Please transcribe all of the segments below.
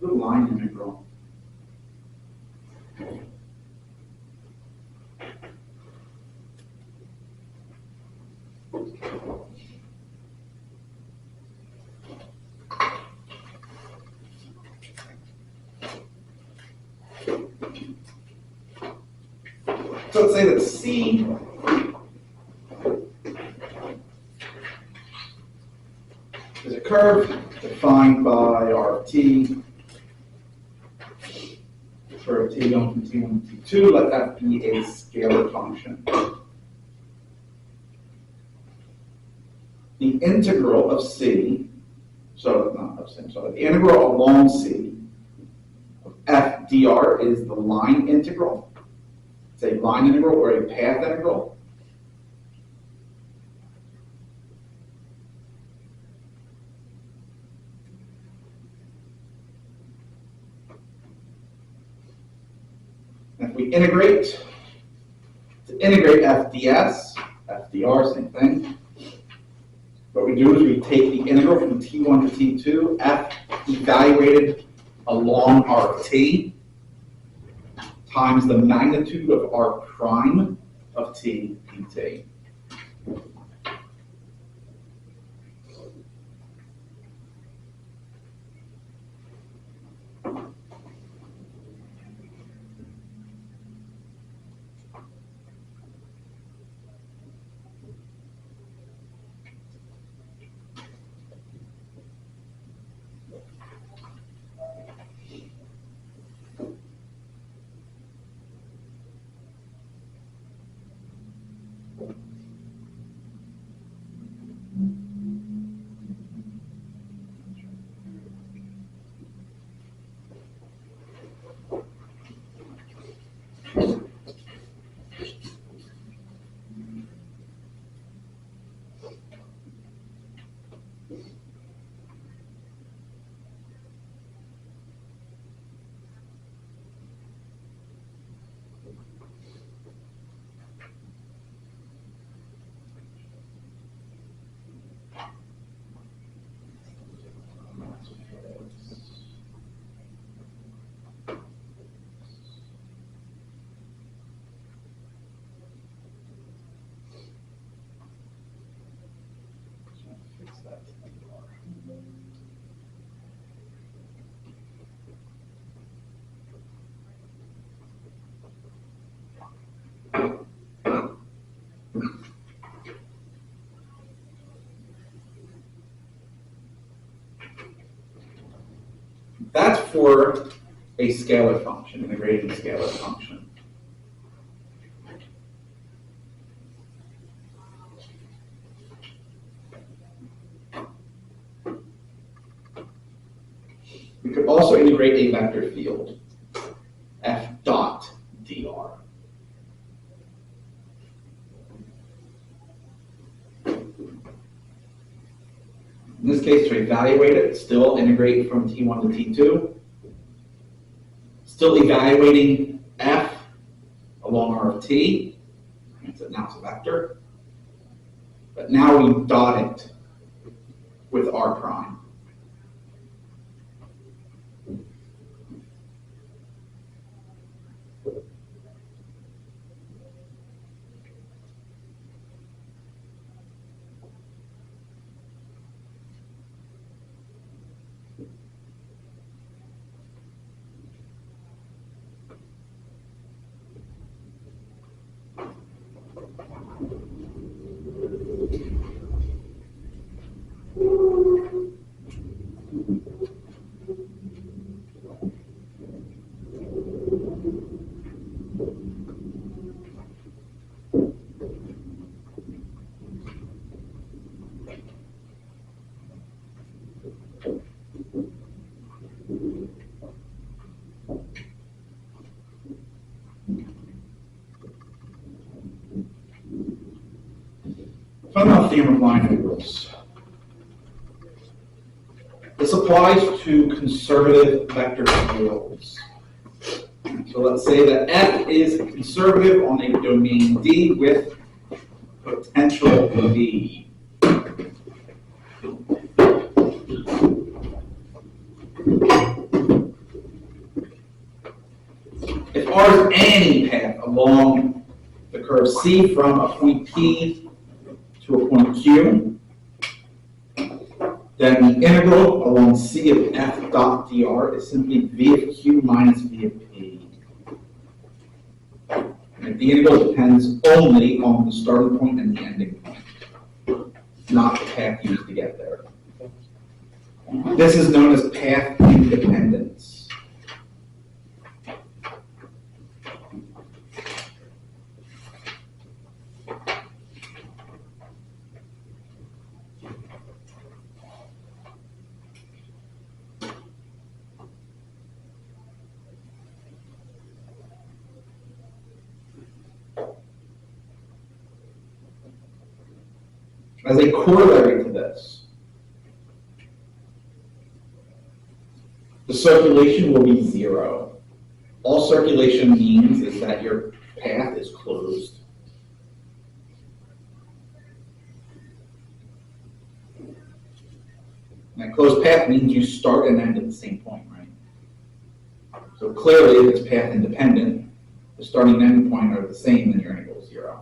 The line integral. So let's say that C is a curve defined by R of t, for t going from t1 to t2, let that be a scalar function. The integral of C, so the integral along C of f dr is the line integral. It's a line integral or a path integral. And if we integrate, to integrate f ds, f dr, same thing. What we do is we take the integral from t1 to t2, f evaluated along our t, times the magnitude of r prime of t dt. That's for a scalar function, integrating a scalar function. We could also integrate a vector field, f dot dr. In this case, to evaluate it, still integrate from t1 to t2. Still evaluating f along r of t. Now it's a vector. But now we dot it with r prime. Fundamental theorem of line integrals. This applies to conservative vector fields. So let's say that f is conservative on a domain D with potential V. r is any path along the curve C from a point P to a point Q, then the integral along C of f dot dr is simply v of q minus v of p. And the integral depends only on the starting point and the ending point, not the path used to get there. This is known as path independence. As a corollary to this, the circulation will be zero. All circulation means is that your path is closed. And a closed path means you start and end at the same point, right? So clearly, if it's path independent, the starting and end point are the same, then your integral is zero.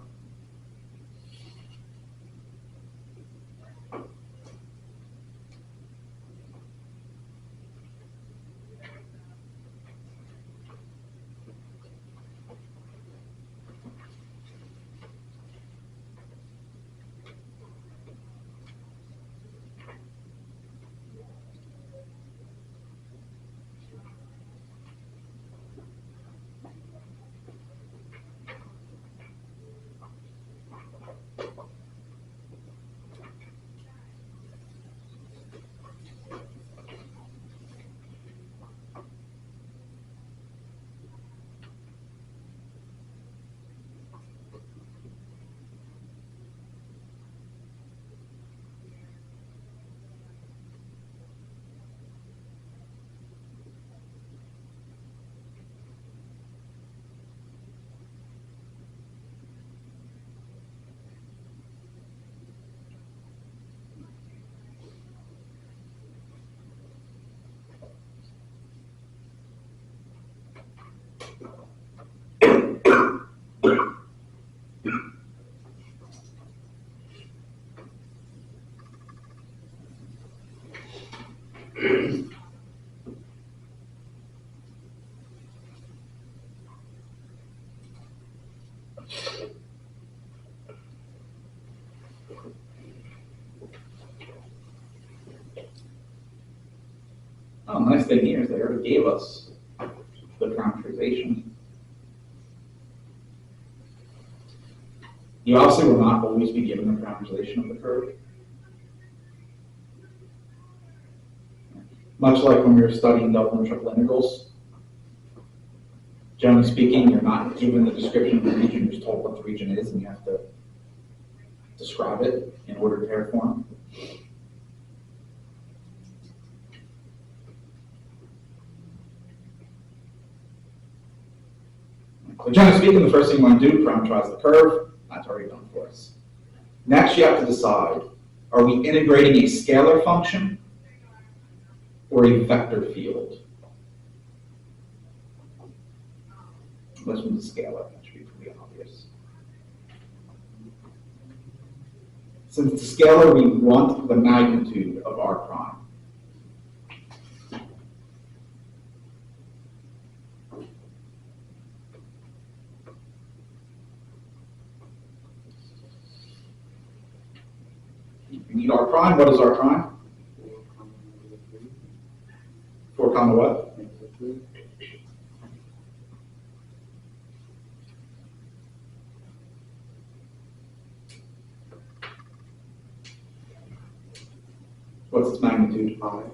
Oh, nice thing here is they already gave us the parameterization. You obviously will not always be given the parameterization of the curve. Much like when we were studying double and triple integrals. Generally speaking, you're not given the description of the region, you're just told what the region is, and you have to describe it in ordered pair form. So generally speaking, the first thing you want to do, parameterize the curve. That's already done for us. Next, you have to decide, are we integrating a scalar function or a vector field? This one's a scalar, that should be pretty obvious. Since it's a scalar, we want the magnitude of r prime. We need r prime. What is r prime? 4 comma what? What's its magnitude? 5.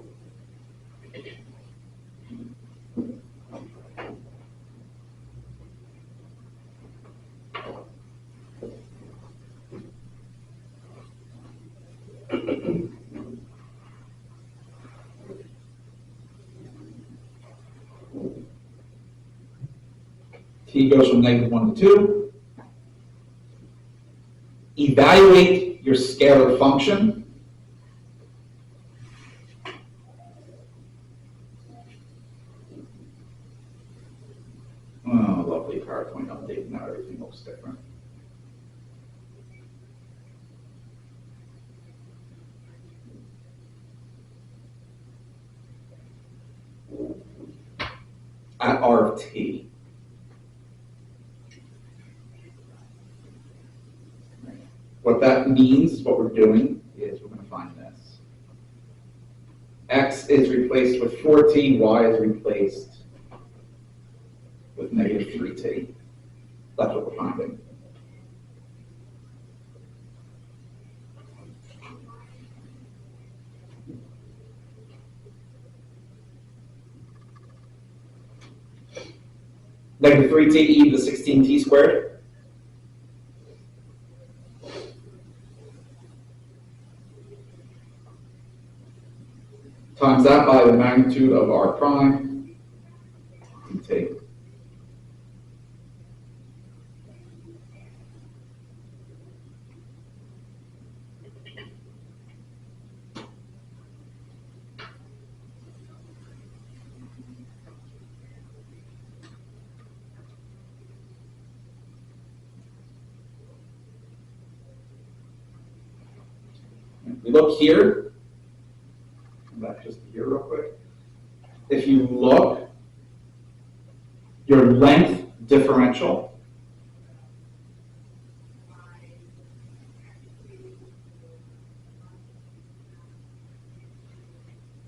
T goes from -1 to 2. Evaluate your scalar function. Oh, update PowerPoint update, now everything looks different. At R of t. What that means, what we're doing, is we're going to find this. X is replaced with 4t, y is replaced with negative 3t. That's what we're finding. Negative 3t e to the 16t squared. Times that by the magnitude of r prime, dt. We look here, back just here real quick. If you look, your length differential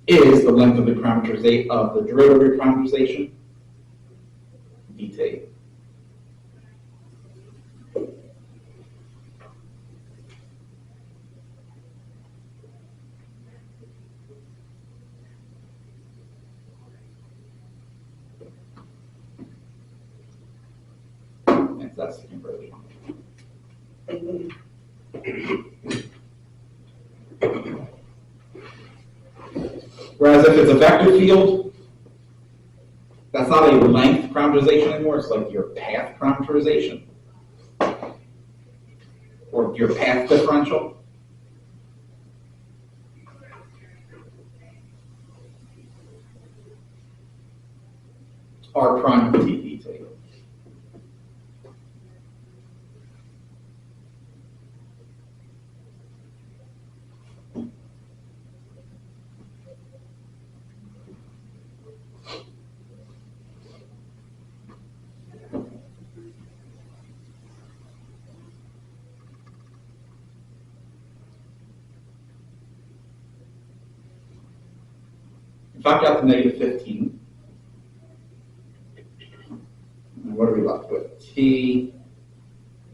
is the length of the parameterization of the derivative parameterization, dt. And that's the conversion. Whereas if it's a vector field, that's not a length parameterization anymore, it's like your path parameterization. Or your path differential. R prime of t dt. If I got to negative 15, and what are we left with? T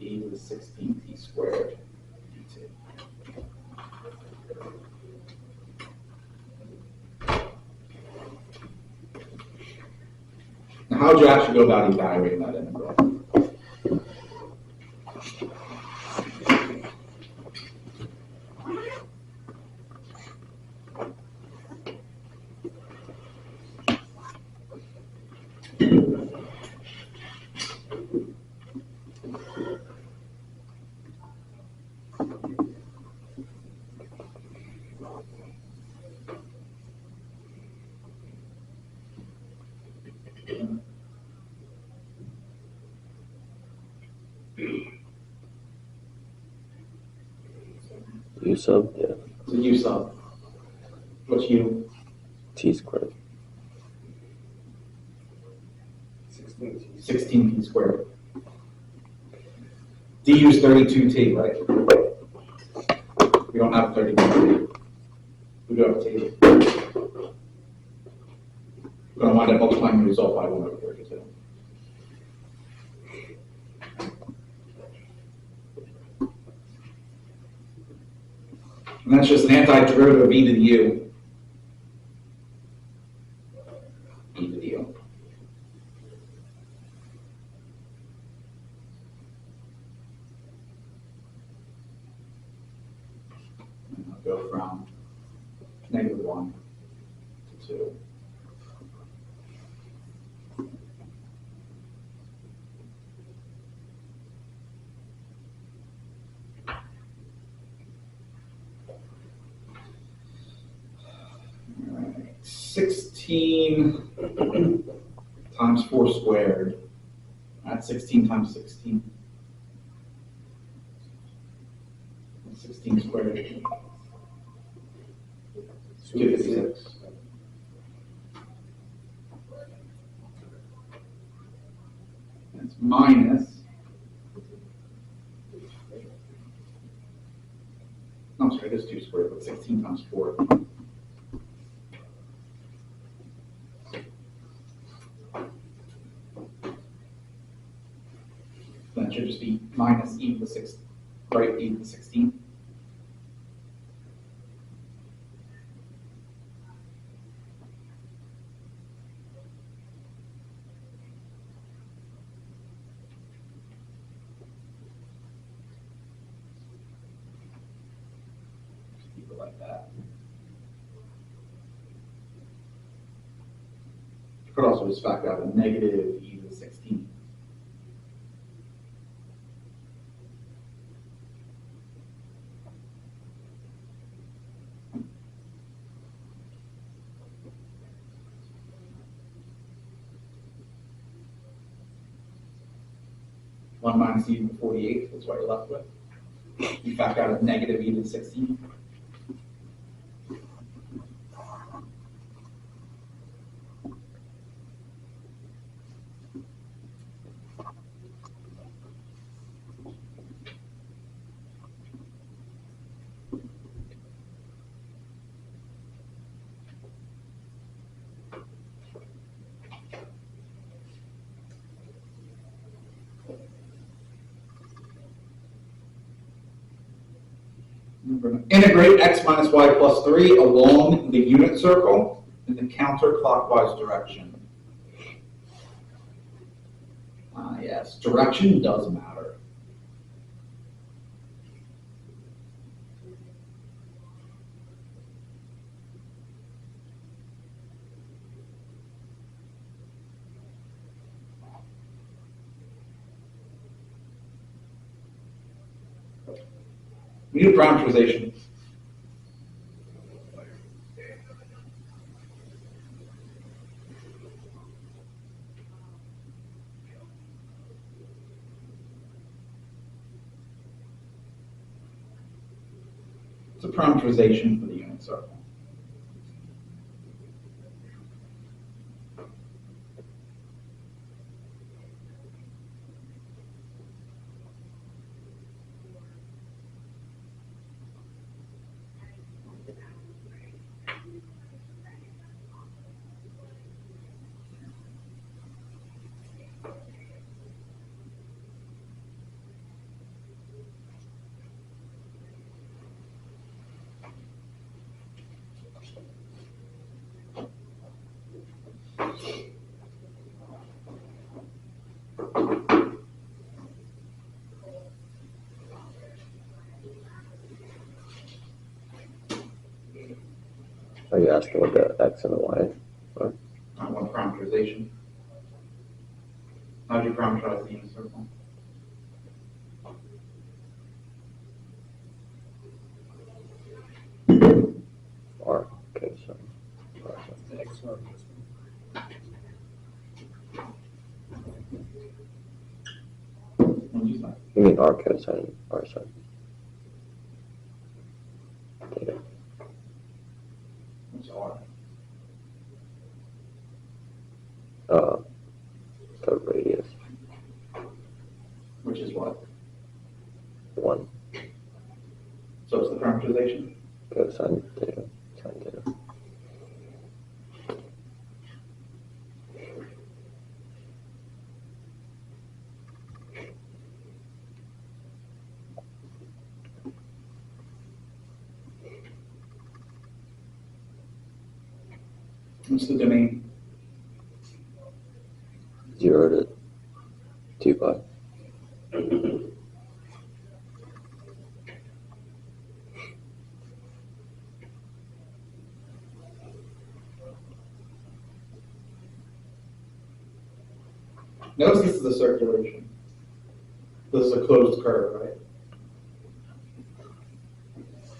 e to the 16t squared dt. Now, how would you actually go about evaluating that integral? U sub, yeah. So u sub. What's u? T squared. 16t squared. du is 32t, right? We don't have 32t. We do have t. We're going to wind up multiplying the result by 1 over 32. And that's just an antiderivative of e to the u. E to the u. And I'll go from negative 1 to 2. All right. 16 times 4 squared. That's 16 times 16. 16 squared. 256. That's minus. No, I'm sorry, it is 2 squared, but 16 times 4. That should just be minus e to the 6, right, e to the 16. Keep it like that. You could also just factor out a negative e to the 16. One minus e to the 48, that's what you're left with. You factor out a negative e to the 16. We're going to integrate x minus y plus 3 along the unit circle in the counterclockwise direction. Yes, direction does matter. We need parameterization. It's a parameterization for the unit circle. Are you asking what the x and the y are? I want parameterization. How do you parameterize the unit circle? R. Okay, so. What did you say? You mean r cosine r sine? Theta. What's R? The radius. Which is what? 1 So it's the parameterization? cosine theta, sine theta. What's the domain? 0 to 2 pi. Notice this is a circulation. This is a closed curve, right?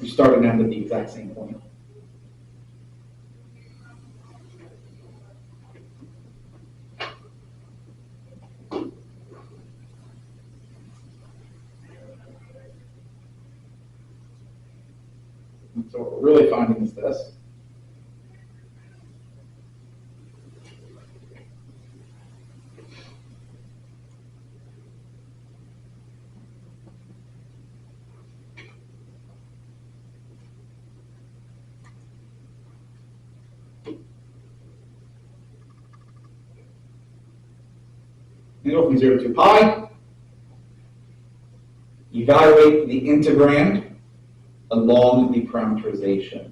You start and end at the exact same point. So what we're really finding is this. You go from 0 to 2 pi, evaluate the integrand along the parameterization.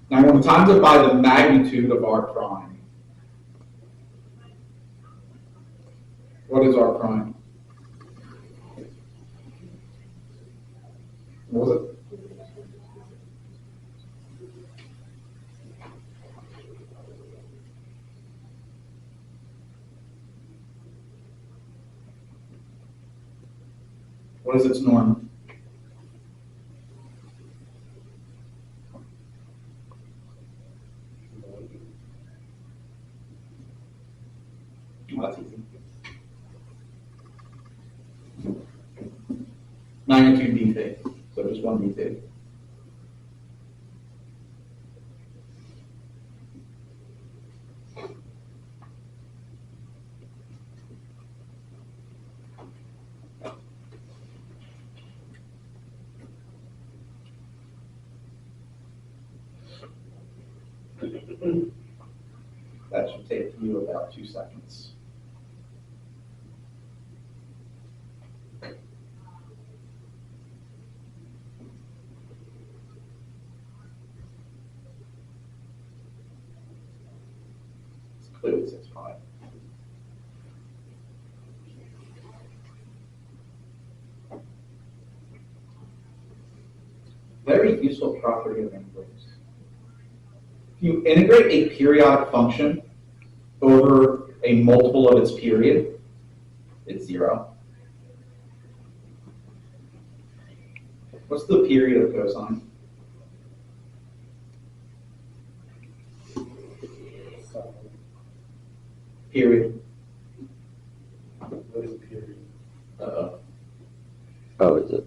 Now I'm going to times it by the magnitude of r prime. What is r prime? What was it? What is its norm? Well, that's easy. Magnitude dt, so just one dt. That should take you about 2 seconds. It's clearly 6 pi. Very useful property of integrals. If you integrate a periodic function over a multiple of its period, it's 0. What's the period of cosine? Period. What is a period? Uh-oh. Oh, is it?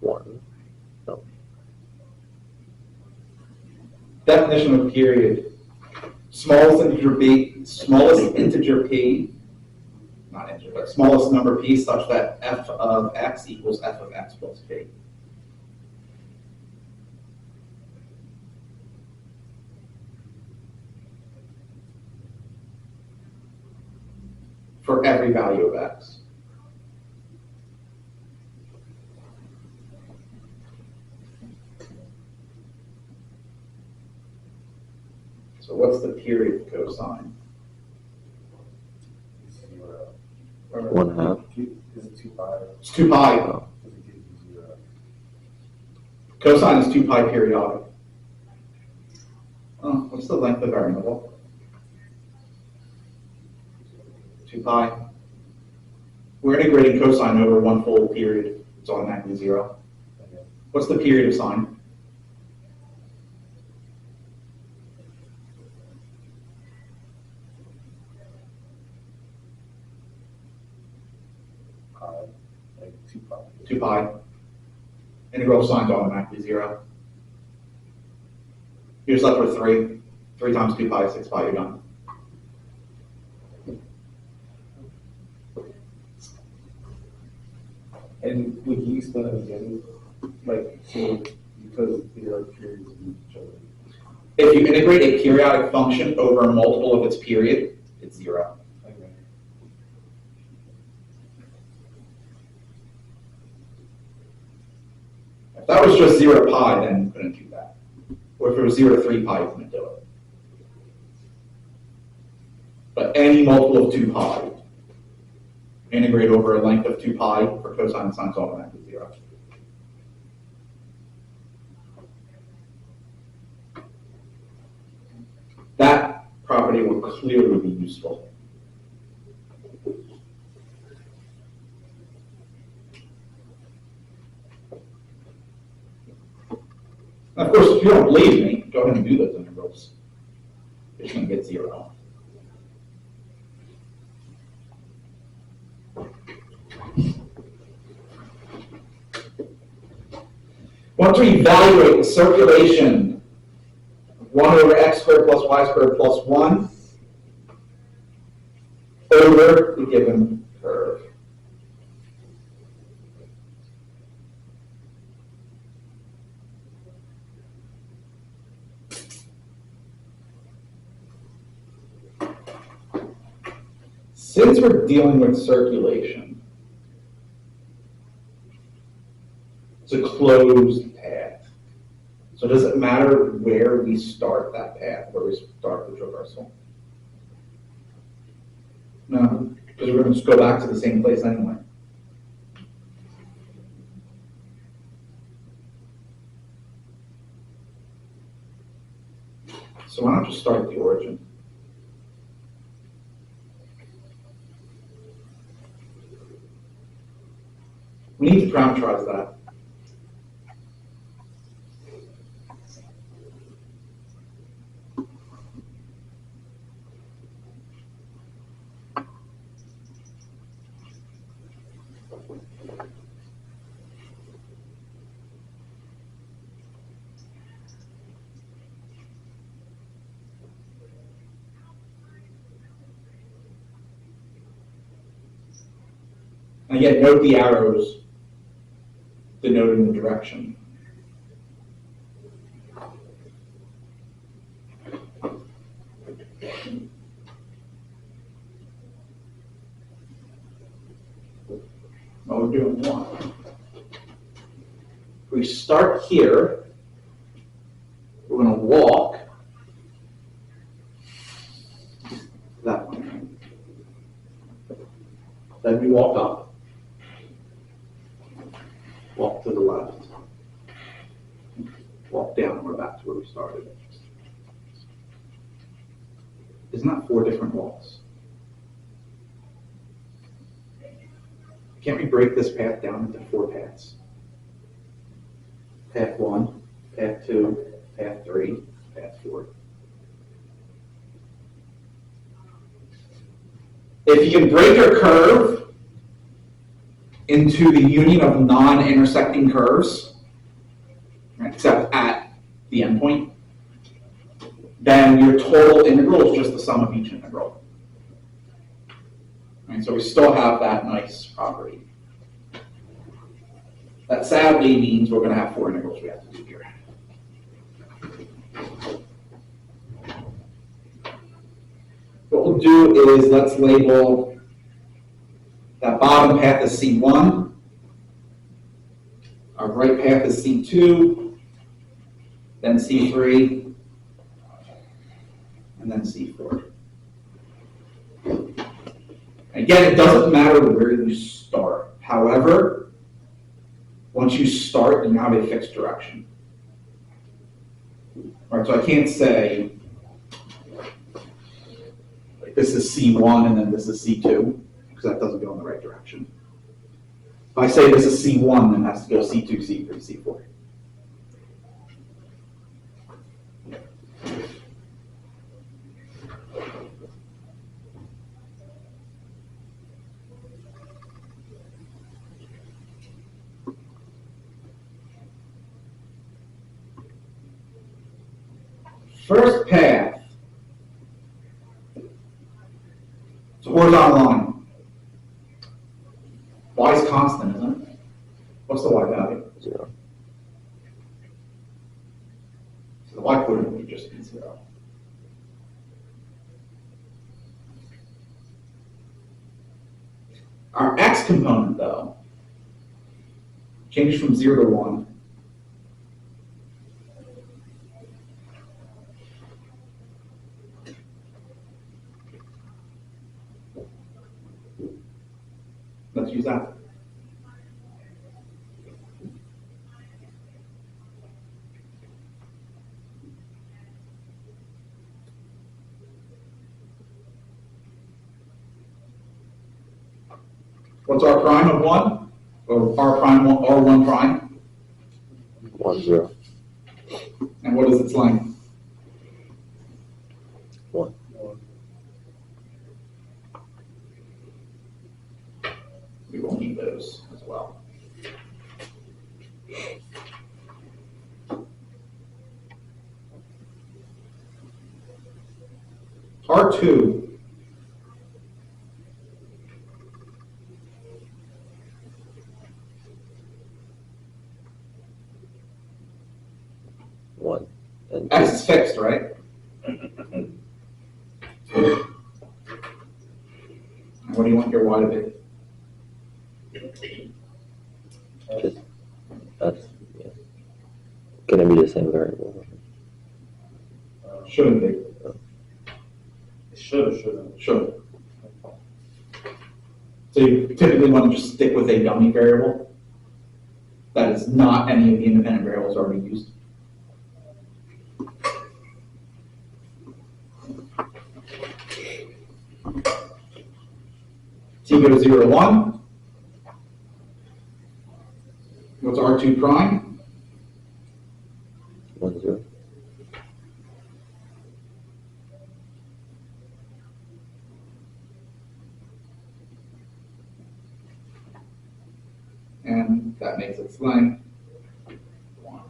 1. No. Definition of period. Smallest integer p, not integer, but smallest number p such that f of x equals f of x plus p. For every value of x. So what's the period of cosine? 0. 1/2. Is it 2 pi? It's 2 pi. Oh. Does it give you 0? Cosine is 2 pi periodic. Oh, what's the length of variable? 2 pi. We're integrating cosine over one full period. It's automatically 0. Okay. What's the period of sine? Pi, like 2 pi. 2 pi. Integral of sine is automatically 0. You're just left with 3. 3 times 2 pi, 6 pi, you're done. And would you explain that again? Like, so because they are periods of each other. If you integrate a periodic function over a multiple of its period, it's 0. Okay. If that was just 0 pi, then you couldn't do that. Or if it was 0 to 3 pi, you couldn't do it. But any multiple of 2 pi, integrate over a length of 2 pi for cosine and sine is automatically 0. That property will clearly be useful. you don't believe me, go ahead and do those integrals. You're just gonna get 0. Once we evaluate the circulation of 1 over x squared plus y squared plus 1 over the given curve. Since we're dealing with circulation, it's a closed path. So does it matter where we start that path, where we start the traversal? No, because we're going to just go back to the same place anyway. So why not just start at the origin? We need to parameterize that. And again, note the arrows denoting the direction. Well, we're doing 1. We start here. We're going to walk that way. Then we walk up. Walk to the left. Walk down, we're back to where we started. Isn't that 4 different walks? Can't we break this path down into 4 paths? Path 1, path 2, path 3, path 4. If you can break your curve into the union of non-intersecting curves, right, except at the endpoint, then your total integral is just the sum of each integral. Right, so we still have that nice property. That sadly means we're going to have 4 integrals we have to do here. What we'll do is let's label that bottom path is C1, our right path is C2, then C3, and then C4. Again, it doesn't matter where you start. However, once you start, you have a fixed direction. All right, so I can't say, like, this is C1 and then this is C2. Because that doesn't go in the right direction. If I say this is C1, then it has to go C2, C3, C4. First path, it's a horizontal line. Y is constant, isn't it? What's the y value? 0. So the y coordinate would just be 0. Our x component, though, changed from 0 to 1. Let's use that. What's r prime of 1? Or r prime, r1 prime? 1, 0. And what is its length? One. We will need those as well. R2. One. And X is fixed, right? What do you want your Y to be? just, that's, yeah. Can it be the same variable? Shouldn't be. It shouldn't. Should. So you typically want to just stick with a dummy variable that is not any of the independent variables already used. T goes 0 to 1. What's R2 prime? 1, 0. And that makes its length 1.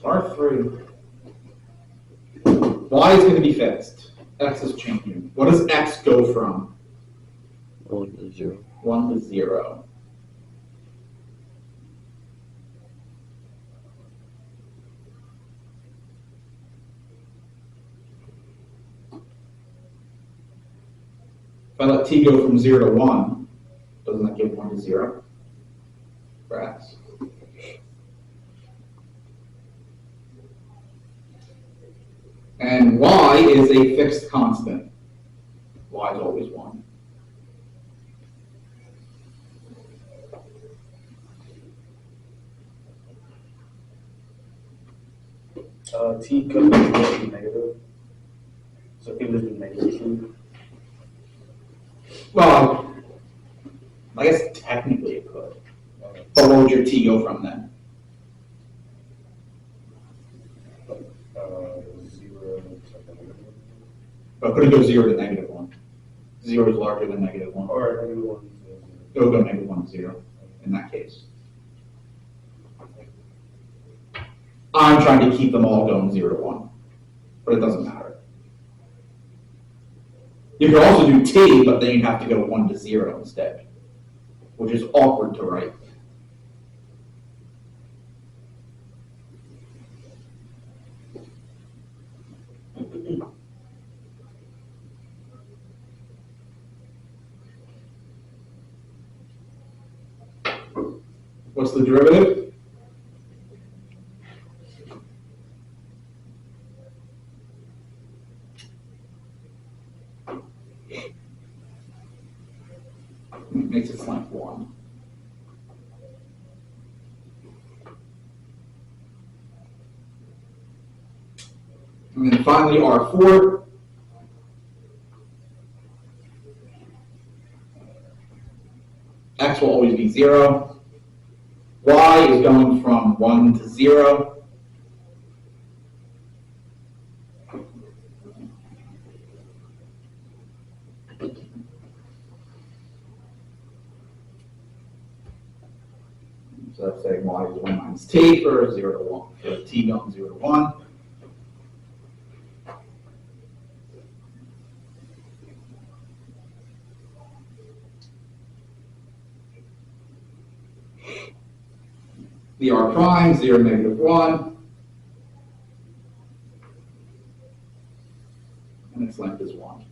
R3. Y is going to be fixed. X is changing. What does X go from? 1 to 0. 1 to 0. If I let T go from 0 to 1, doesn't that give 1 to 0 for X? And Y is a fixed constant. Y is always 1. T could be negative. So it could be negative 2. Well, I guess technically it could. But what would your T go from then? 0 to negative 1. But could it go 0 to negative 1? 0 is larger than negative 1. Or negative 1. It would go negative 1 to 0 in that case. I'm trying to keep them all going 0 to 1, but it doesn't matter. You could also do T, but then you'd have to go 1 to 0 instead, which is awkward to write. What's the derivative? It makes its length 1. And then finally R4. X will always be 0. Y is going from 1 to 0. So that's saying Y is 1 minus T for 0 to 1, for T going 0 to 1. The R prime, 0, negative 1. And its length is 1.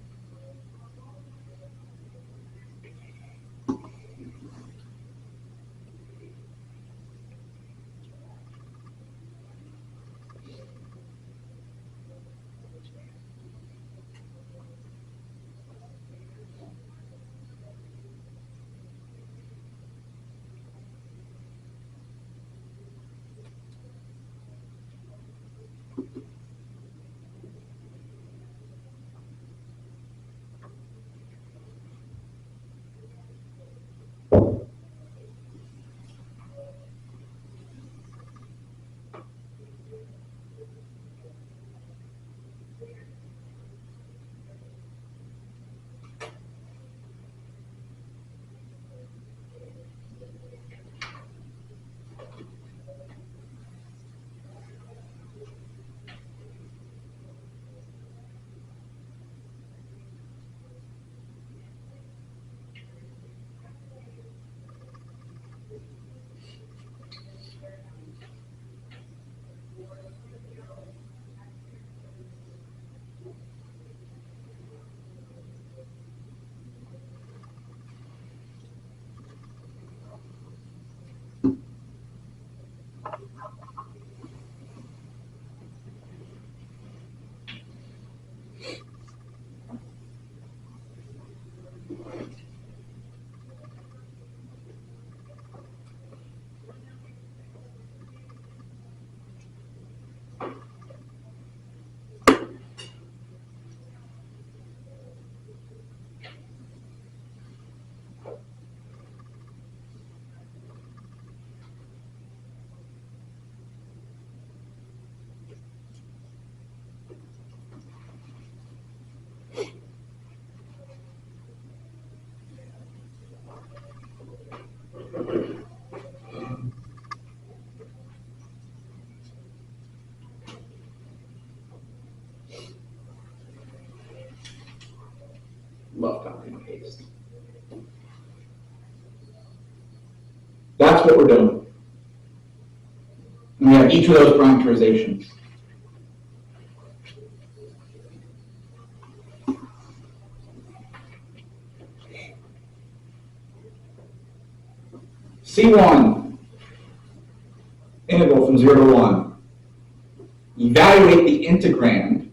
Love copy and paste. That's what we're doing. And we have each of those parameterizations. C1, integral from 0 to 1. Evaluate the integrand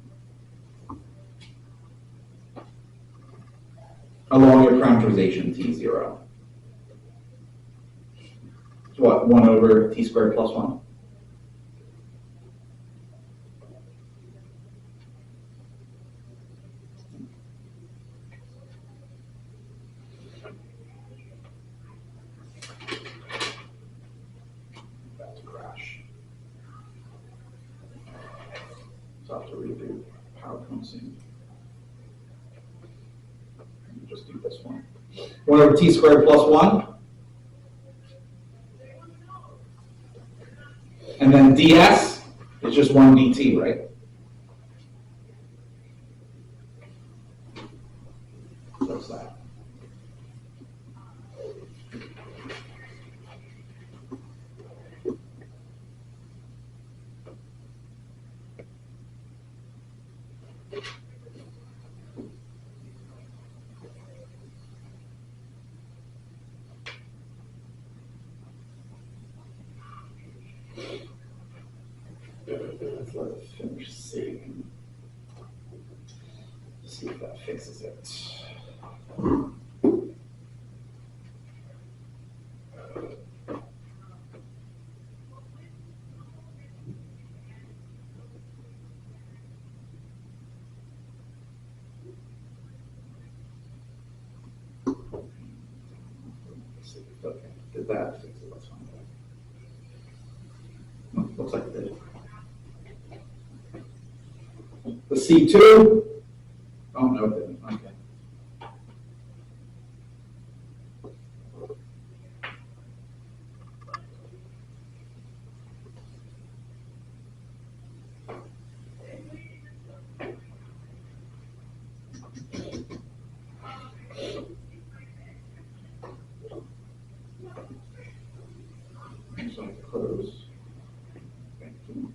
along your parameterization T0. It's what, 1 over T squared plus 1? That's a crash. So I'll have to redo PowerPoint soon. Just do this one. 1 over T squared plus 1. And then ds is just 1 dt, right? What's that? Let's let it finish saving. See if that fixes it. Okay, did that fix it? That's fine. Oh, looks like it did. The C2, oh no, it didn't. Okay. So I close. Thank you.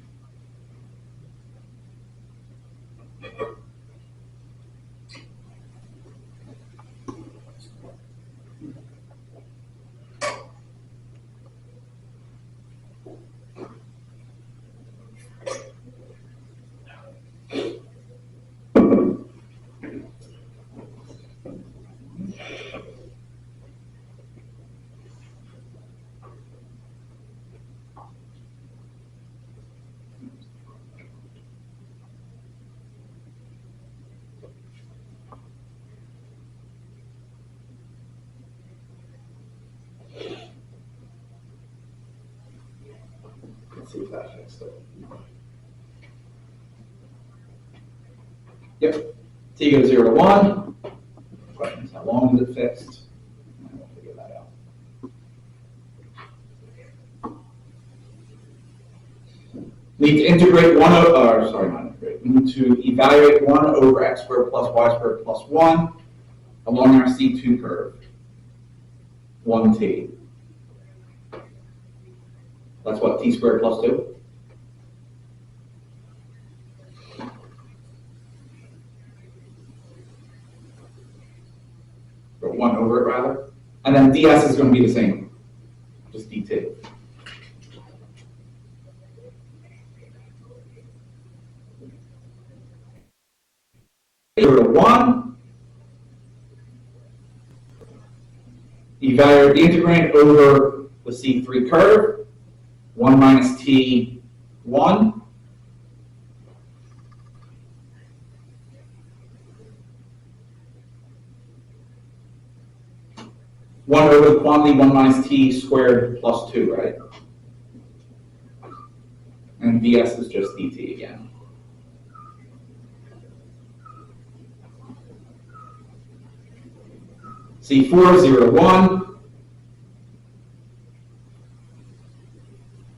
that fixed it. Yep, t goes 0 to 1. Question is, how long is it fixed? And we'll figure that out. Need to integrate not integrate. We need to evaluate 1 over x squared plus y squared plus 1 along our C2 curve. 1t. That's what, t squared plus 2? Or 1 over it, rather. And then ds is going to be the same, just dt. Over to 1. Evaluate the integrand over the C3 curve. 1 minus t, 1. One over the quantity 1 minus t squared plus 2, right? And ds is just dt again. C4, 0 to 1.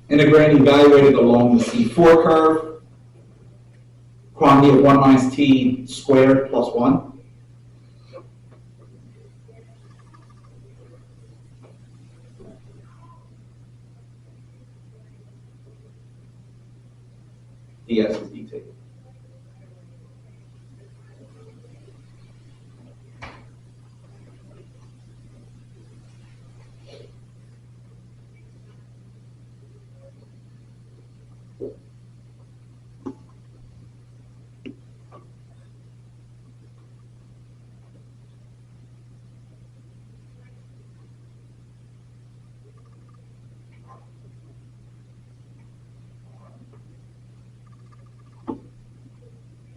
Integrand evaluated along the C4 curve. Quantity of 1 minus t squared plus 1. ds is dt.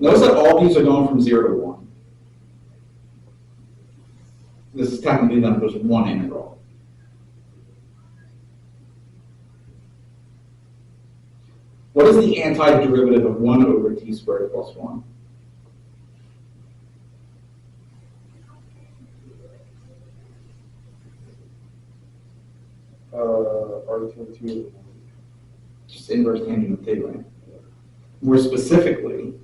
Notice that all these are going from 0 to 1. This is technically then just one integral. What is the antiderivative of 1 over t squared plus 1? R2 Just inverse tangent of t, right? More specifically,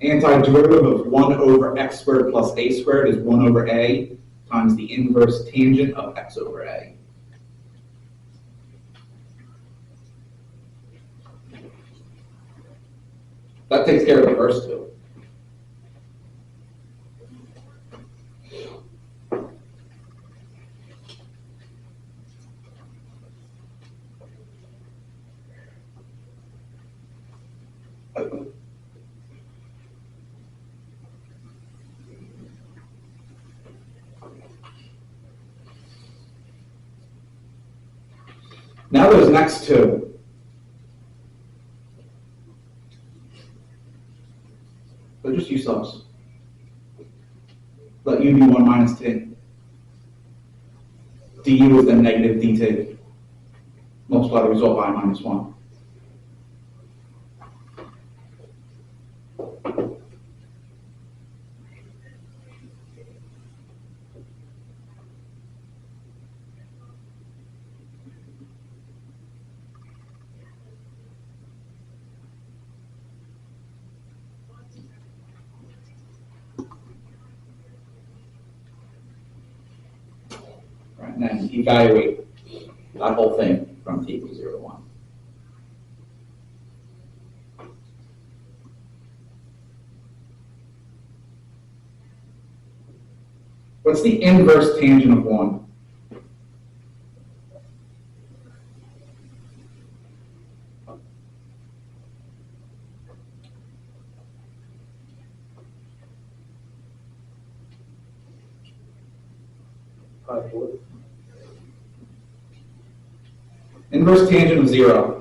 antiderivative of 1 over x squared plus a squared is 1 over a times the inverse tangent of x over a. That takes care of the first two. Now those next two. They're just u subs. Let u be 1 minus t. du is then negative dt. Multiply the result by minus 1. Right, and then evaluate that whole thing from t equals 0 to 1. What's the inverse tangent of 1? Inverse tangent of 0.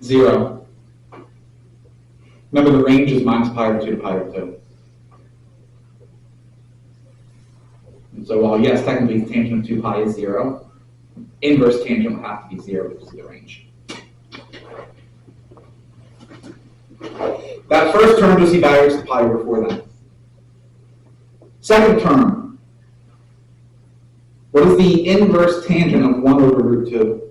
Zero. Remember the range is minus pi over 2 to pi over 2. And so while yes, technically tangent of 2 pi is 0, inverse tangent will have to be 0 because of the range. That first term just evaluates to pi over 4 then. Second term, what is the inverse tangent of 1 over root 2?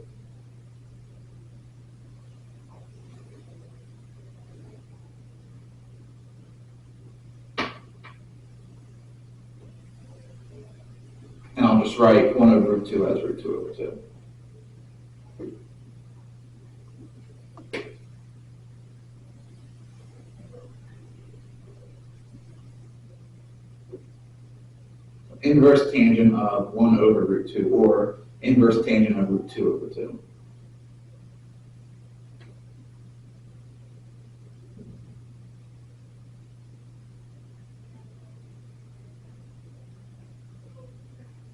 And I'll just write 1 over root 2 as root 2 over 2. Inverse tangent of 1 over root 2, or inverse tangent of root 2 over 2.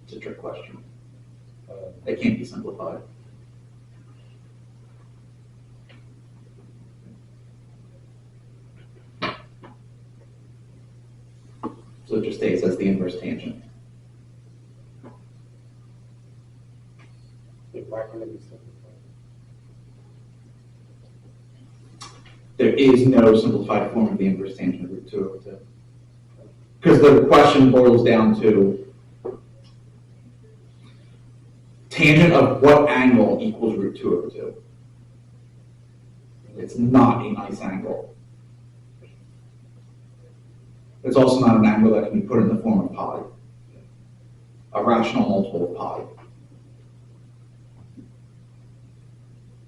It's a trick question. It can't be simplified. So it just stays as the inverse tangent. There is no simplified form of the inverse tangent of root 2 over 2. Because the question boils down to tangent of what angle equals root 2 over 2. It's not a nice angle. It's also not an angle that can be put in the form of pi, a rational multiple of pi.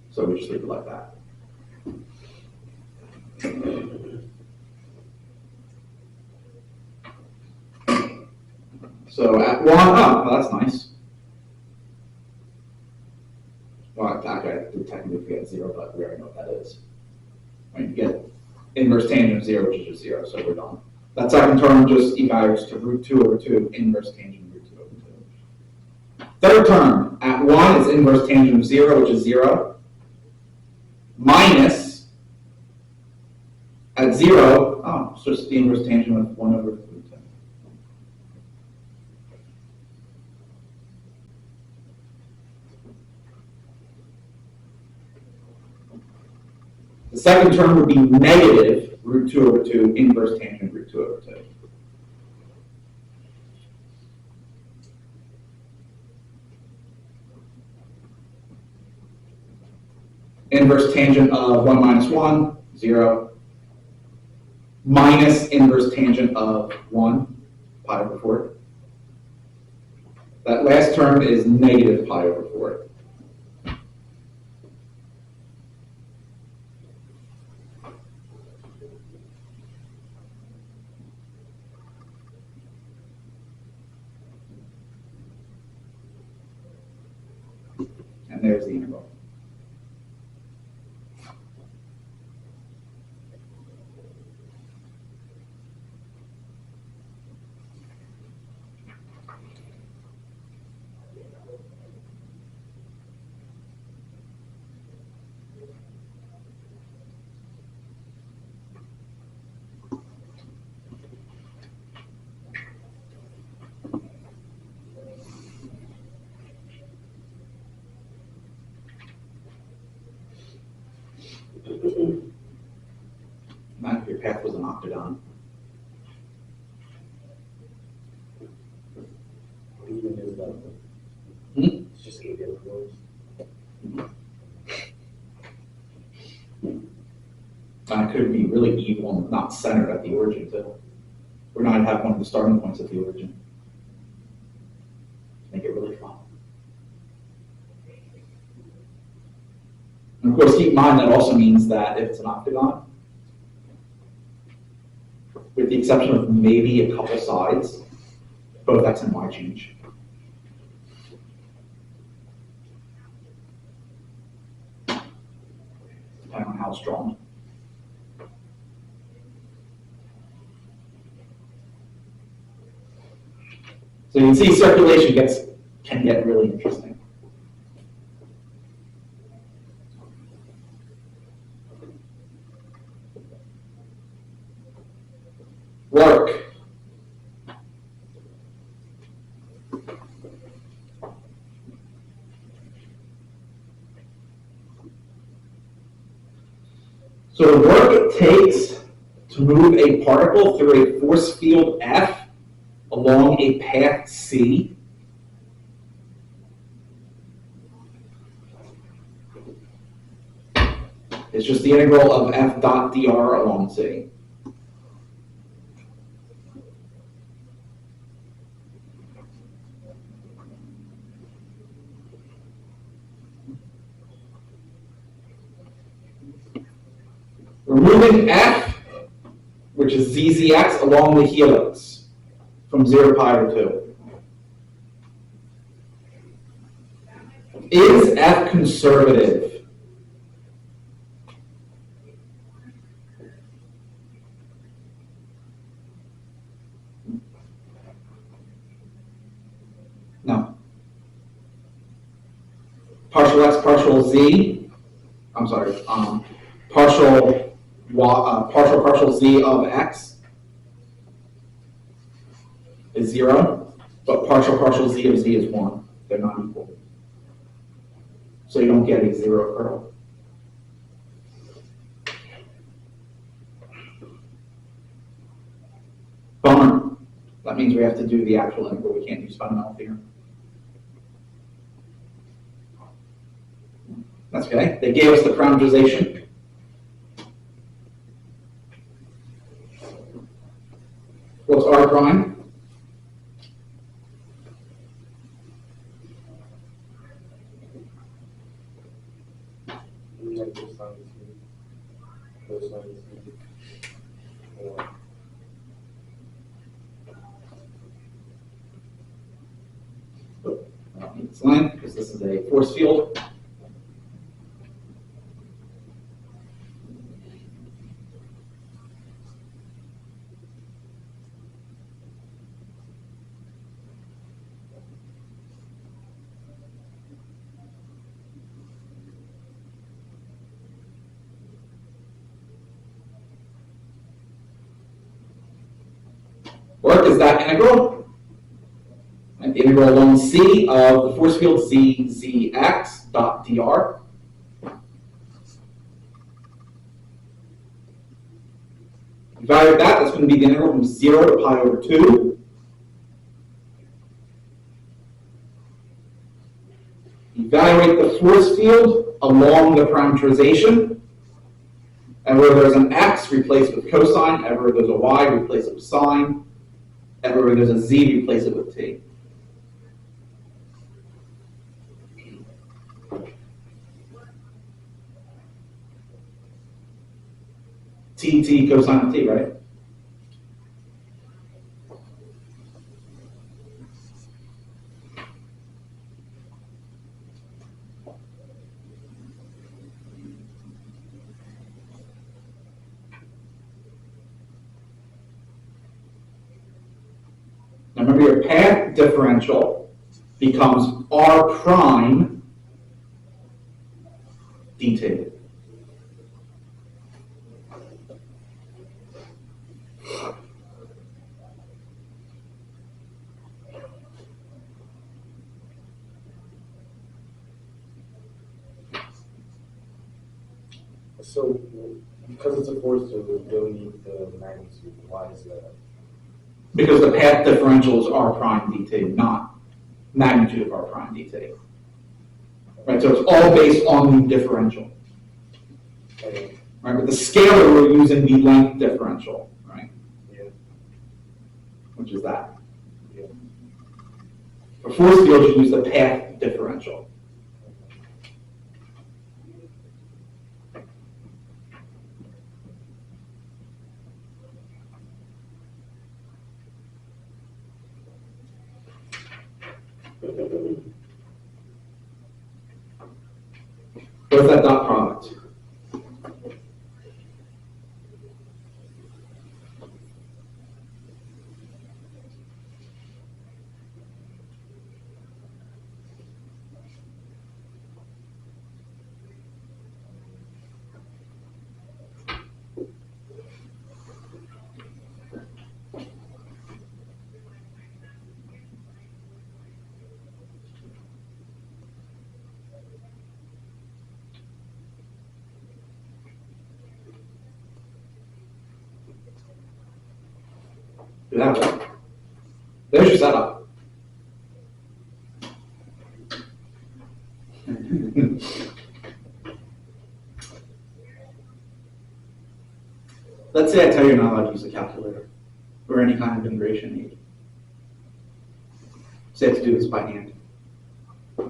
So we just leave it like that. So at 1, oh, that's nice. Well, actually, I did technically forget 0, but we already know what that is. Right, you get inverse tangent of 0, which is just 0, so we're done. That second term just evaluates to root 2 over 2, inverse tangent of root 2 over 2. Third term, at 1 is inverse tangent of 0, which is 0, minus, at 0, oh, it's just the inverse tangent of 1 over root 2. The second term would be negative root 2 over 2, inverse tangent of root 2 over 2. Inverse tangent of 1 minus 1, 0. Minus inverse tangent of 1, pi over 4. That last term is negative pi over 4. And there's the integral. Imagine if your path was an octagon. It's just 8 intervals. It could be really evil and not centered at the origin, too. Or not have one of the starting points at the origin. And of course, keep in mind that also means that if it's an octagon, with the exception of maybe a couple sides, both X and Y change. Depending on how it's drawn. So you can see circulation can get really interesting. Work. So the work it takes to move a particle through a force field F along a path C is just the integral of F dot dr along C. We're moving F, which is ZZX, along the helix from 0 pi to 2. Is F conservative? No. Partial X, partial Z, I'm sorry, partial Z of X is 0, but partial Z of Z is 1. They're not equal. So you don't get a 0 curl. Bummer. That means we have to do the actual integral. We can't use fundamental theorem. That's okay. They gave us the parameterization. What's R prime? I don't need this line because this is a force field. Work is that integral, and the integral along C of the force field ZZX dot dr. Evaluate that, that's going to be the integral from 0 to pi over 2. Evaluate the force field along the parameterization. And where there's an X, replace it with cosine. And where there's a Y, replace it with sine. And where there's a Z, replace it with T. T cosine of T, right? Now remember, your path differential becomes R prime dt. So, because it's a force field, we don't need the magnitude. Why is that? Because the path differential is R prime dt, not magnitude of R prime dt. Right, so it's all based on the differential. Okay. Right, with the scalar, we're using the length differential, right? Yeah. Which is that. Yeah. For force fields, you use the path differential. What's that dot product? Do that one. There's your setup. Let's say I tell you you're not allowed to use a calculator or any kind of integration aid. Say I have to do this by hand. How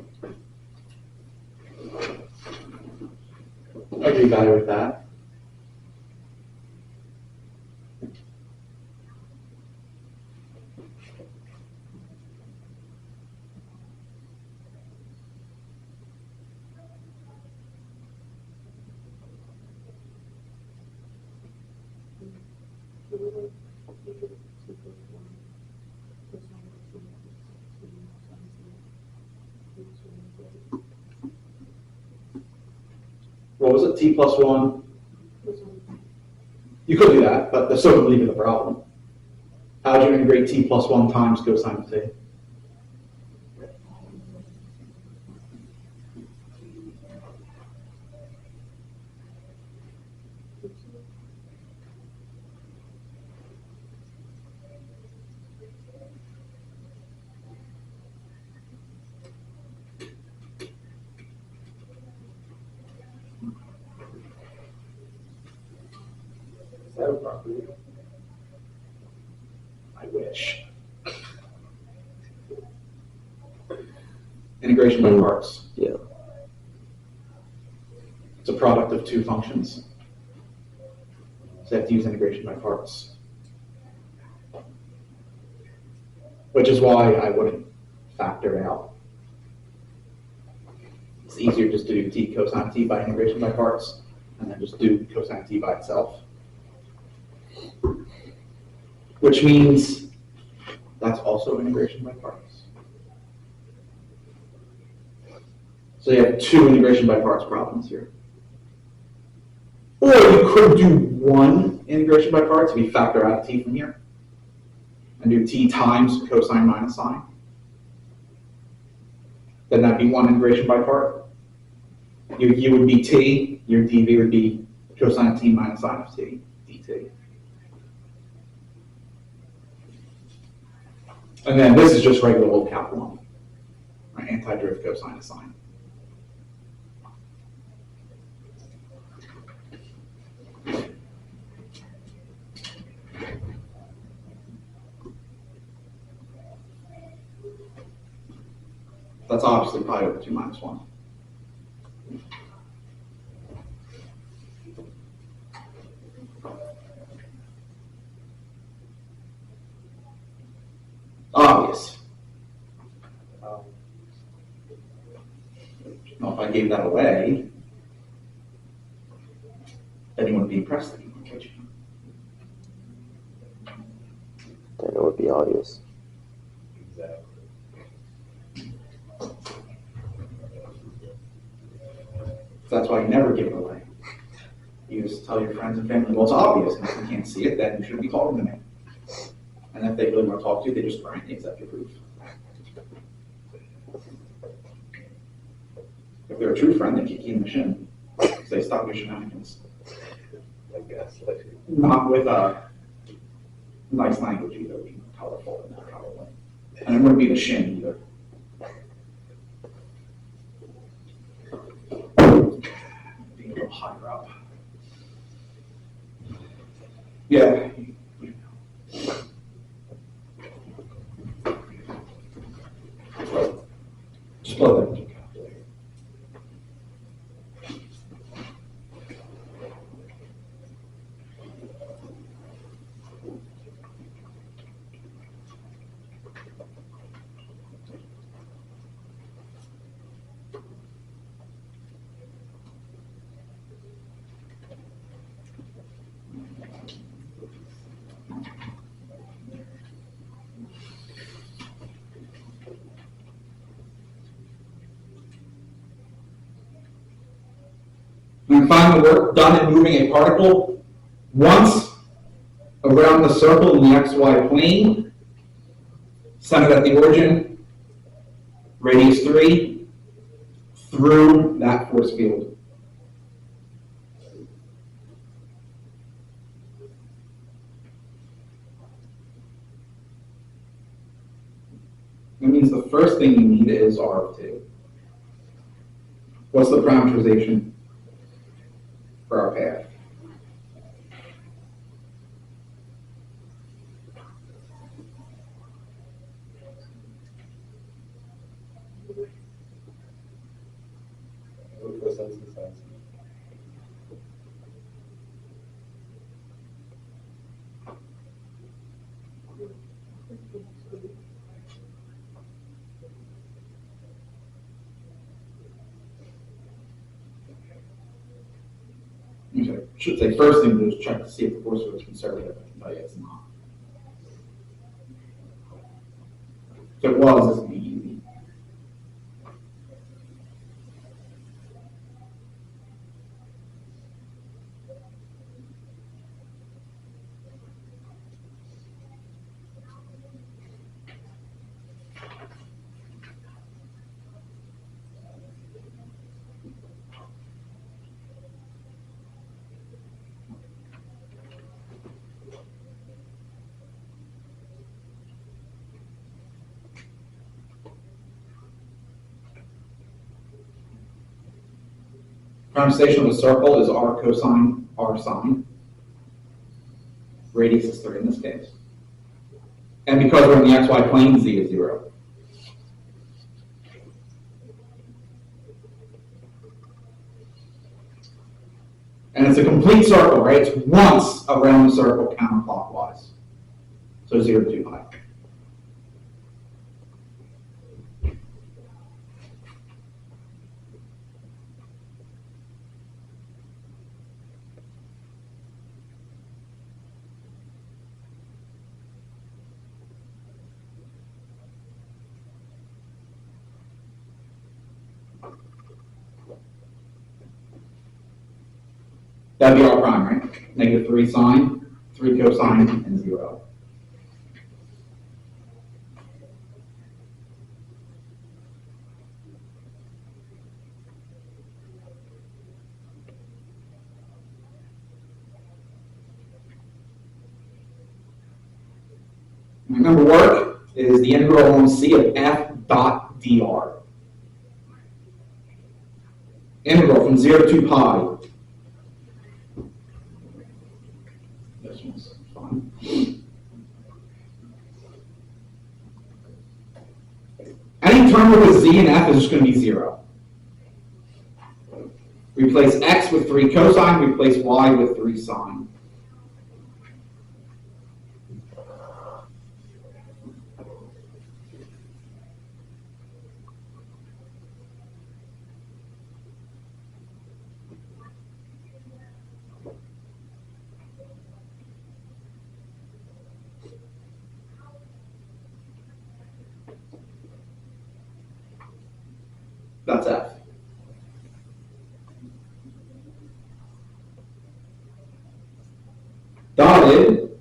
do you evaluate that? What was it, t plus 1? You could do that, but that still would leave you the problem. How would you integrate t plus 1 times cosine of t? Is that a property? I wish. Integration by parts. Yeah. It's a product of two functions. So you have to use integration by parts. Which is why I wouldn't factor it out. It's easier just to do t cosine t by integration by parts, and then just do cosine t by itself. Which means that's also integration by parts. So you have two integration by parts problems here. Or you could do one integration by parts if you factor out t from here, and do t times cosine minus sine. Then that'd be one integration by part. Your u would be t, your dv would be cosine of t minus sine of t, dt. And then this is just regular old Cap 1, right? Antiderivative cosine of sine. That's obviously pi over 2 minus 1. Obvious. Now, if I gave that away, then you wouldn't be impressed anymore, would you? Then it would be obvious. Exactly. That's why you never give it away. You just tell your friends and family, well, it's obvious, and if you can't see it, then you shouldn't be talking to me. And if they really want to talk to you, they just grant the accept your proof. If they're a true friend, they kick you in the shin. Say, stop your shenanigans. I guess, like, Not with nice language either, being colorful in that kind of way. And it wouldn't be the shin either. Being a little higher up. Yeah. Just plug that into your calculator. And find the work done in moving a particle once around the circle in the XY plane, centered at the origin, radius 3, through that force field. That means the first thing you need is R of 2. What's the parameterization for our path? Look for sense and size. Okay. Should say first thing to do is check to see if the force field is conservative. But it's not. If it was, this would be easy. Parameterization of a circle is R cosine, R sine. Radius is 3 in this case. And because we're in the XY plane, Z is 0. And it's a complete circle, right? It's once around the circle counterclockwise. So 0 to 2 pi. That'd be R prime, right? Negative 3 sine, 3 cosine, and 0. Remember, work is the integral on C of f dot dr. Integral from 0 to 2 pi. This one's fun. Any term with a z and f is just going to be 0. Replace x with 3 cosine, replace y with 3 sine. That's f. Dotted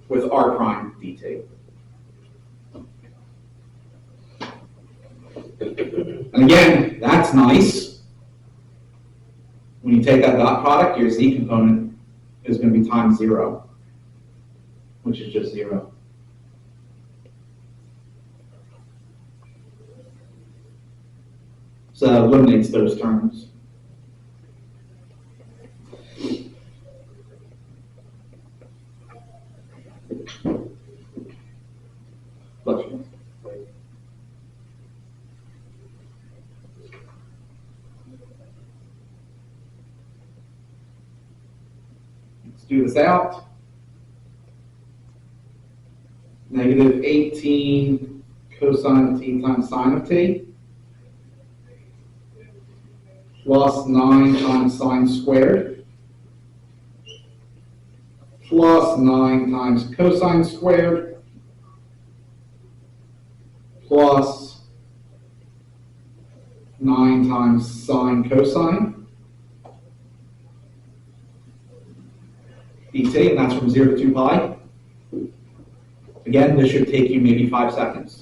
with r prime dt. And again, that's nice. When you take that dot product, your z component is going to be times 0, which is just 0. So that eliminates those terms. Let's do this out. Negative 18 cosine of t times sine of t, plus 9 times sine squared, plus 9 times cosine squared, plus 9 times sine cosine, dt, and that's from 0 to 2 pi. Again, this should take you maybe 5 seconds.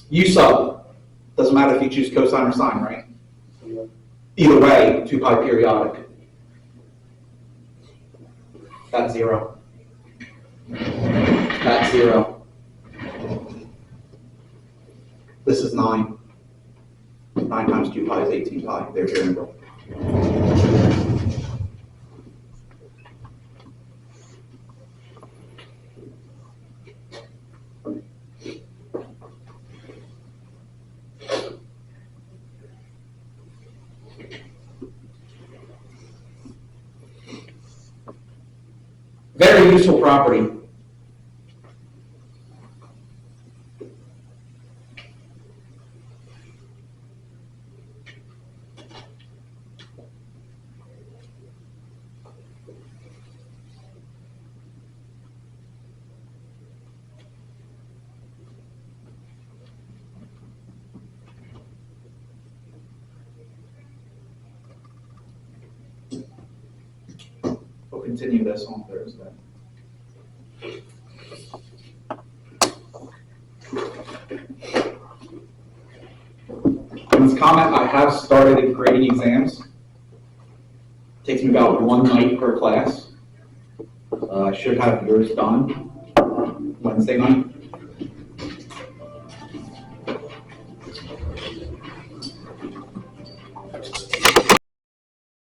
U sub, doesn't matter if you choose cosine or sine, right? Yeah. Either way, 2 pi periodic. That's 0. That's 0. This is 9. 9 times 2 pi is 18 pi. There's your integral. Very useful property. We'll continue this on Thursday. In this comment, I have started grading exams. Takes me about 1 night per class. I should have yours done Wednesday night.